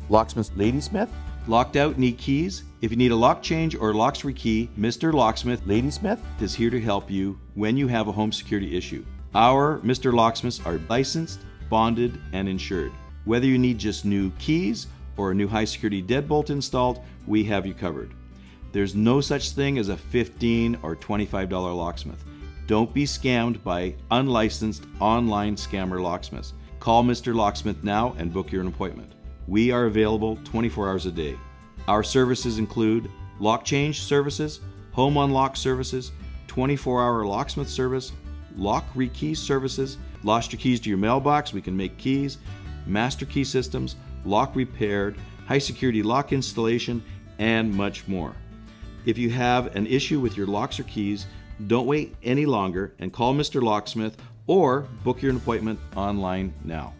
Locksmith Ladysmith. Locked out, need keys? If you need a lock change or locks rekey, Mr. Locksmith Ladysmith is here to help you when you have a home security issue. Our Mr. Locksmiths are licensed, bonded, and insured. Whether you need just new keys or a new high security deadbolt installed, we have you covered. There's no such thing as a $15 or $25 locksmith. Don't be scammed by unlicensed online scammer locksmiths. Call Mr. Locksmith now and book your appointment. We are available 24 hours a day. Our services include lock change services, home unlock services, 24-hour locksmith service, lock rekey services, lost your keys to your mailbox, we can make keys, master key systems, lock repaired, high security lock installation, and much more. If you have an issue with your locks or keys, don't wait any longer and call Mr. Locksmith or book your appointment online now.